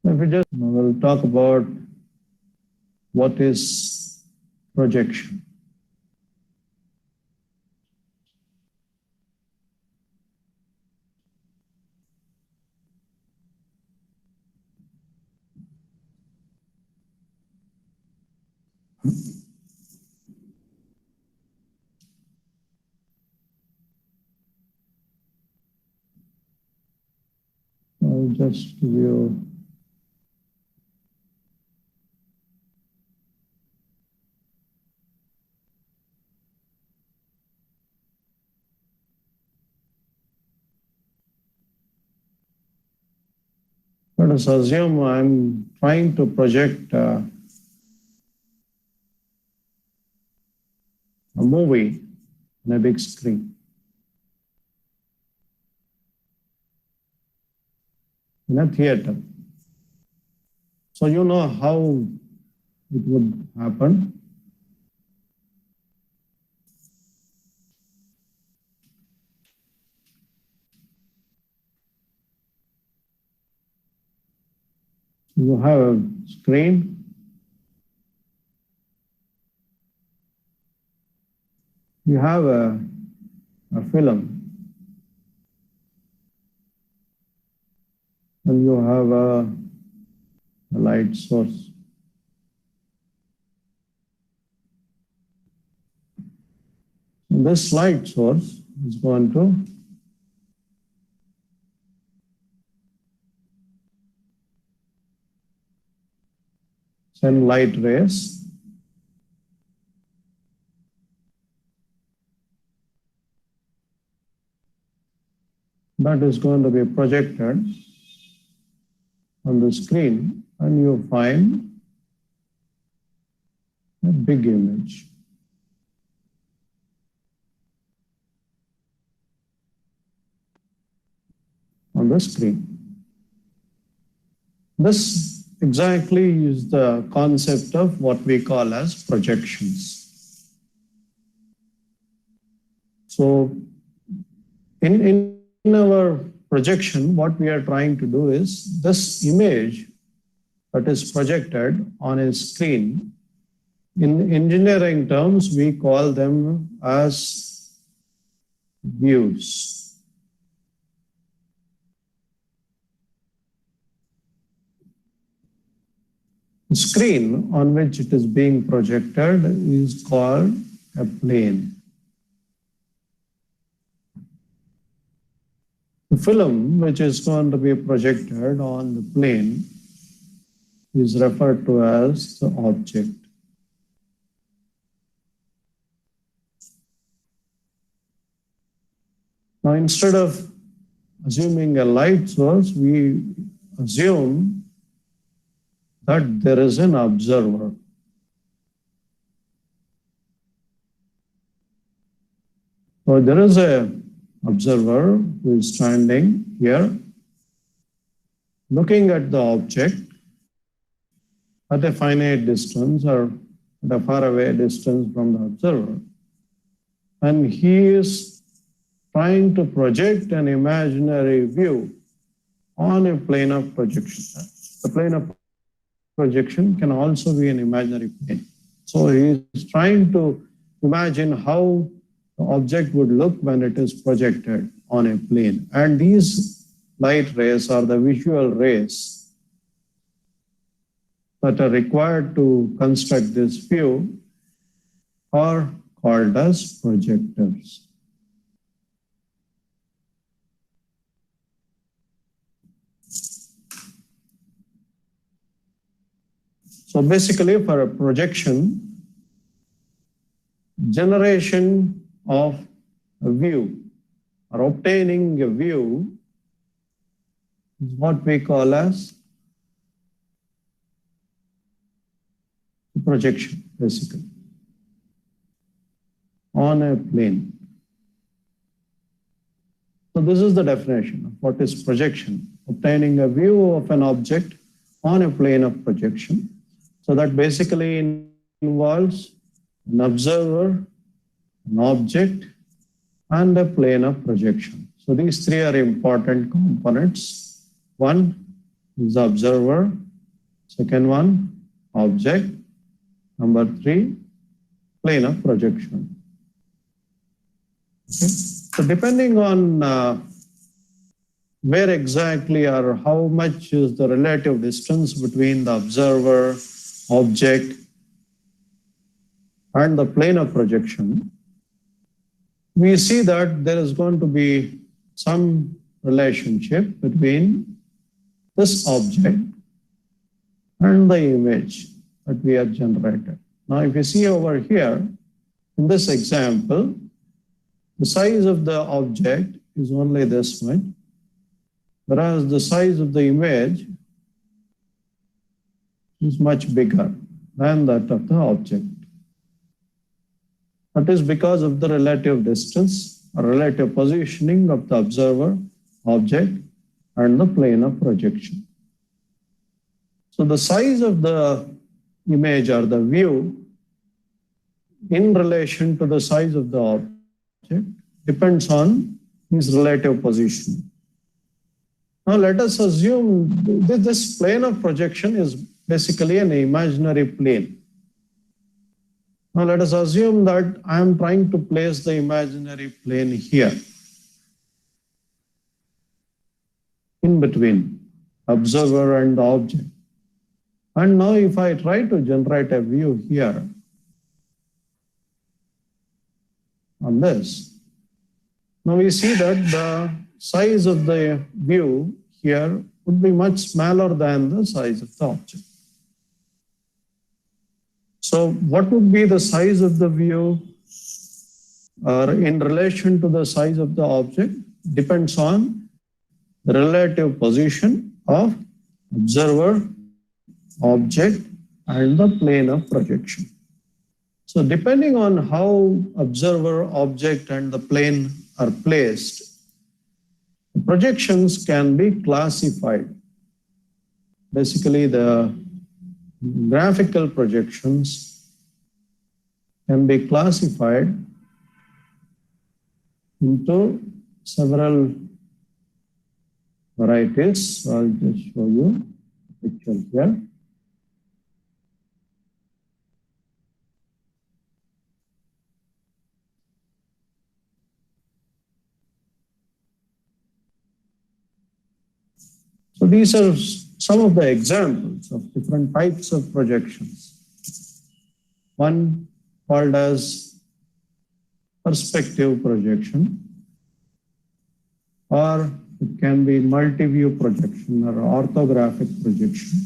If we just we'll talk about what is projection. I'll just give you let us assume I'm trying to project a movie on a big screen. In a theater. So you know how it would happen. You have a screen. You have a film. And you have a light source. And this light source is going to send light rays that is going to be projected on the screen, and you find a big image. On the screen. This exactly is the concept of what we call as projections. So in our projection, what we are trying to do is this image that is projected on a screen, in engineering terms, we call them as views. The screen on which it is being projected is called a plane. The film which is going to be projected on the plane is referred to as the object. Now, instead of assuming a light source, we assume that there is an observer. So there is an observer who is standing here, looking at the object at a finite distance or at a faraway distance from the observer. And he is trying to project an imaginary view on a plane of projection. The plane of projection can also be an imaginary plane. So he is trying to imagine how the object would look when it is projected on a plane. And these light rays are the visual rays that are required to construct this view are called as projectors. So basically, for a projection, generation of a view or obtaining a view is what we call as projection, basically, on a plane. So this is the definition of what is projection: obtaining a view of an object on a plane of projection. So that basically involves an observer, an object, and a plane of projection. So these three are important components. One, is the observer. Second one, object. Number 3, plane of projection. Okay. So depending on where exactly or how much is the relative distance between the observer, object, and the plane of projection, we see that there is going to be some relationship between this object and the image that we have generated. Now, if you see over here, in this example, the size of the object is only this much, whereas the size of the image is much bigger than that of the object. That is because of the relative distance or relative positioning of the observer, object, and the plane of projection. So the size of the image or the view in relation to the size of the object depends on its relative position. Now let us assume this plane of projection is basically an imaginary plane. Now let us assume that I am trying to place the imaginary plane here, in between observer and the object. And now if I try to generate a view here on this, now we see that the size of the view here would be much smaller than the size of the object. So what would be the size of the view in relation to the size of the object depends on the relative position of observer, object, and the plane of projection. So depending on how observer, object, and the plane are placed, the projections can be classified. Basically, the graphical projections can be classified into several varieties. So I'll just show you a picture here. So these are some of the examples of different types of projections. One called as perspective projection, or it can be multi-view projection or orthographic projection,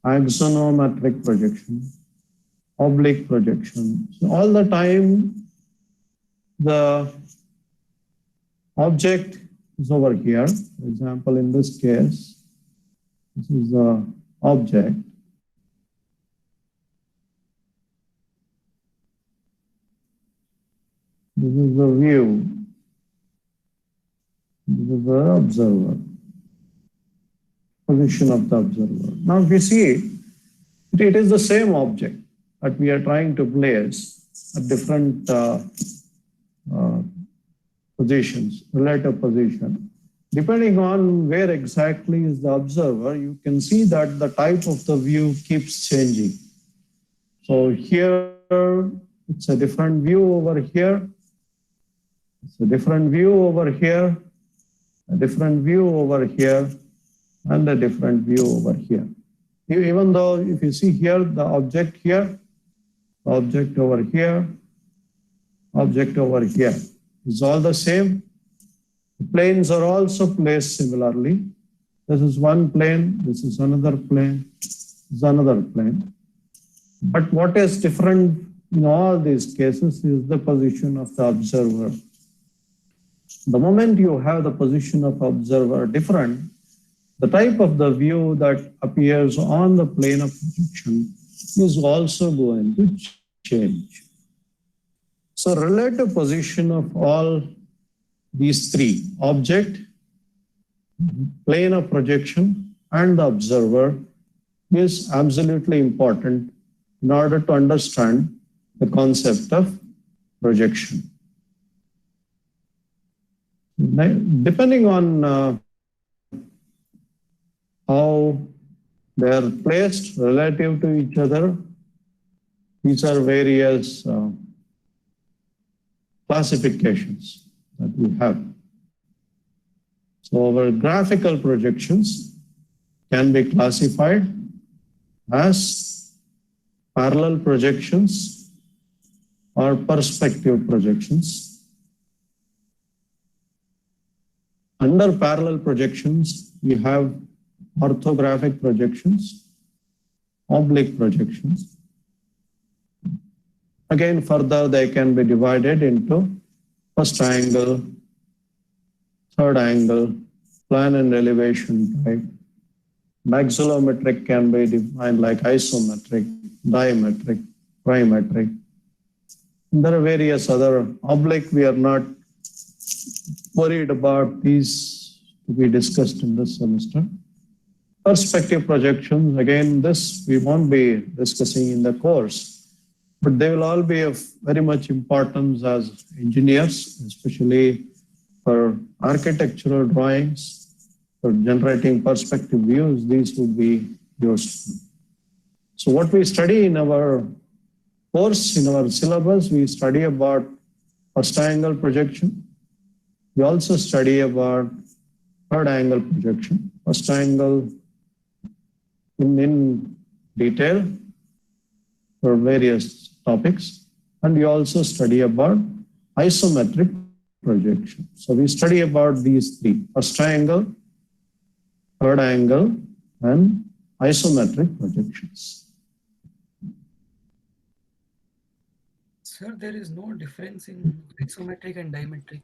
axonometric projection, oblique projection. So all the time the object is over here. For example, in this case, this is the object. This is the view. This is the observer, position of the observer. Now, if you see, it is the same object that we are trying to place at different positions, relative position. Depending on where exactly is the observer, you can see that the type of the view keeps changing. So here, it's a different view over here. It's a different view over here, a different view over here, and a different view over here. Even though if you see here, the object here, object over here, object over here, is all the same. The planes are also placed similarly. This is one plane, this is another plane, this is another plane. But what is different in all these cases is the position of the observer. The moment you have the position of observer different, the type of the view that appears on the plane of projection is also going to change. So relative position of all these three, object, plane of projection, and the observer, is absolutely important in order to understand the concept of projection. Depending on They are placed relative to each other. These are various classifications that we have. So our graphical projections can be classified as parallel projections or perspective projections. Under parallel projections, we have orthographic projections, oblique projections. Again, further, they can be divided into first angle, third angle, plan and elevation type. Maxillometric can be defined like isometric, diametric, trimetric. There are various other oblique. We are not worried about these to be discussed in this semester. Perspective projections, again, this we won't be discussing in the course, but they will all be of very much importance as engineers, especially for architectural drawings, for generating perspective views. These would be useful. So what we study in our course, in our syllabus, we study about first angle projection. We also study about third angle projection, first angle in detail for various topics. And we also study about isometric projection. So we study about these three: first angle, third angle, and isometric projections. Sir, there is no difference in isometric and diametric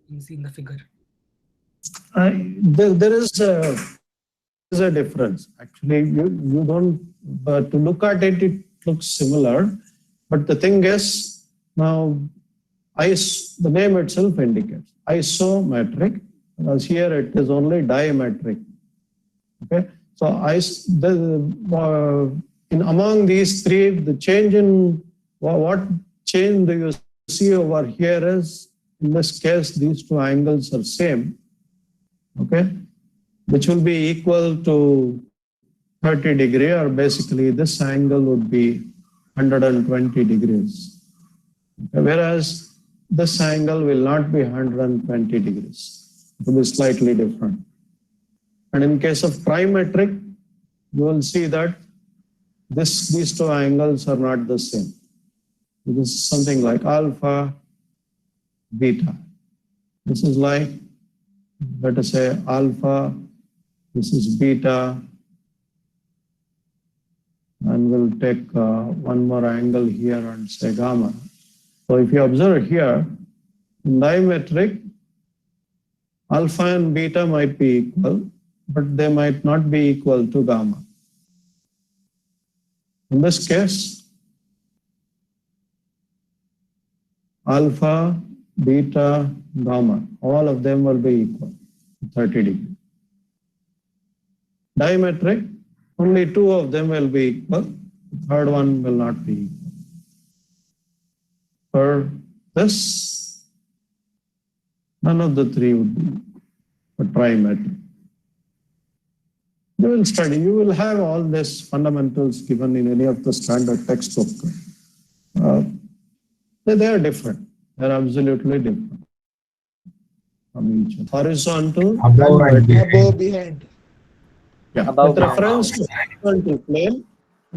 in the figure. There is a difference. Actually, you don't, but to look at it, it looks similar. But the thing is, now, the name itself indicates isometric, whereas here it is only diametric. Okay, so among these three, the change in what change do you see over here is, in this case, these two angles are same, okay, which will be equal to 30 degrees, or basically this angle would be 120 degrees. Okay, whereas this angle will not be 120 degrees. It will be slightly different. And in case of trimetric, you will see that these two angles are not the same. This is something like alpha, beta. This is like, let us say, alpha, this is beta, and we'll take one more angle here and say gamma. So if you observe here, in diametric, alpha and beta might be equal, but they might not be equal to gamma. In this case, alpha, beta, gamma, all of them will be equal, 30 degrees. Diametric, only two of them will be equal, the third one will not be equal. For this, none of the three would be equal, for trimetric. You will study, you will have all these fundamentals given in any of the standard textbook. They are different. They are absolutely different from each other. Horizontal, Above and Above, behind. yeah. Above, With reference to horizontal plane,